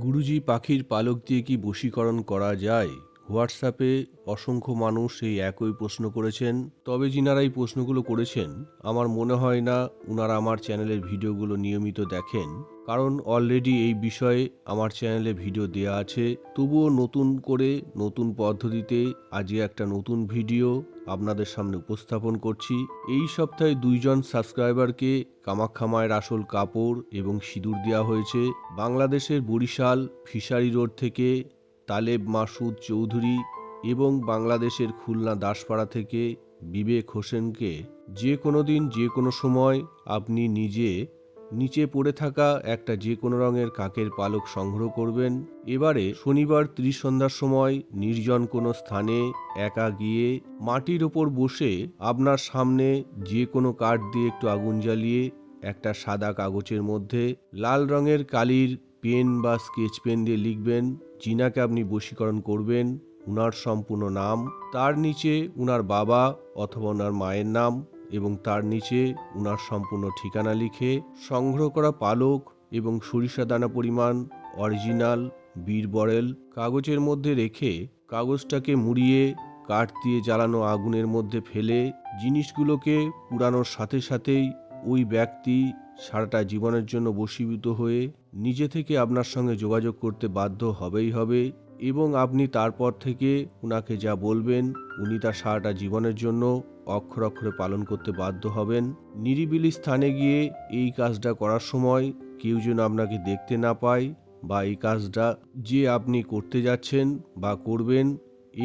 গুরুজি, পাখির পালক দিয়ে কি বশীকরণ করা যায়? হোয়াটসঅ্যাপে অসংখ্য মানুষ এই একই প্রশ্ন করেছেন। তবে যিনারা এই প্রশ্নগুলো করেছেন, আমার মনে হয় না উনারা আমার চ্যানেলের ভিডিওগুলো নিয়মিত দেখেন। কারণ অলরেডি এই বিষয়ে আমার চ্যানেলে ভিডিও দেয়া আছে। তবুও নতুন করে নতুন পদ্ধতিতে আজকে একটা নতুন ভিডিও আপনাদের সামনে উপস্থাপন করছি। এই সপ্তাহে 2 জন সাবস্ক্রাইবারকে কামাখ্যা মায়ের আসল কাপড় এবং সিঁদুর দেওয়া হয়েছে। বাংলাদেশের বরিশাল ফিশারি রোড থেকে তালেব মাসুদ চৌধুরী এবং বাংলাদেশের খুলনা দাসপাড়া থেকে বিবেক হোসেনকে যে কোনো দিন যে কোনো সময় আপনি নিজে নিচে পড়ে থাকা একটা যে কোনো রঙের কাকের পালক সংগ্রহ করবেন। এবারে শনিবার ত্রিসন্ধ্যার সময় নির্জন কোনো স্থানে একা গিয়ে মাটির ওপর বসে আপনার সামনে যে কোনো কাঠ দিয়ে একটু আগুন জ্বালিয়ে একটা সাদা কাগজের মধ্যে লাল রঙের কালির পেন বা স্কেচ পেন দিয়ে লিখবেন যিনাকে আপনি বশীকরণ করবেন, উনার সম্পূর্ণ নাম, তার নিচে উনার বাবা অথবা উনার মায়ের নাম এবং তার নিচে উনার সম্পূর্ণ ঠিকানা লিখে সংগ্রহ করা পালক এবং সরিষা দানা পরিমাণ অরিজিনাল বীরবরেল কাগজের মধ্যে রেখে কাগজটাকে মুড়িয়ে কাঠ দিয়ে জ্বালানো আগুনের মধ্যে ফেলে জিনিসগুলোকে পুরানোর সাথে সাথেই ওই ব্যক্তি সারাটা জীবনের জন্য বশীভূত হয়ে নিজে থেকে আপনার সঙ্গে যোগাযোগ করতে বাধ্য হবেই হবে এবং আপনি তারপর থেকে উনাকে যা বলবেন উনি তার সারাটা জীবনের জন্য অক্ষরে অক্ষরে পালন করতে বাধ্য হবেন। নিরিবিলি স্থানে গিয়ে এই কাজটা করার সময় কেউ যেন আপনাকে দেখতে না পায় বা এই কাজটা যে আপনি করতে যাচ্ছেন বা করবেন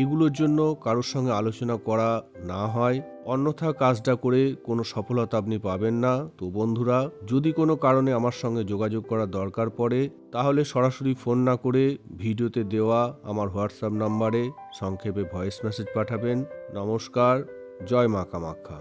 এগুলোর জন্য কারোর সঙ্গে আলোচনা করা না হয়, অন্যথা কাজটা করে কোনো সফলতা আপনি পাবেন না। তো বন্ধুরা, যদি কোনো কারণে আমার সঙ্গে যোগাযোগ করার দরকার পড়ে তাহলে সরাসরি ফোন না করে ভিডিওতে দেওয়া আমার হোয়াটসঅ্যাপ নাম্বারে সংক্ষেপে ভয়েস মেসেজ পাঠাবেন। নমস্কার, জয় মা কামাখ্যা।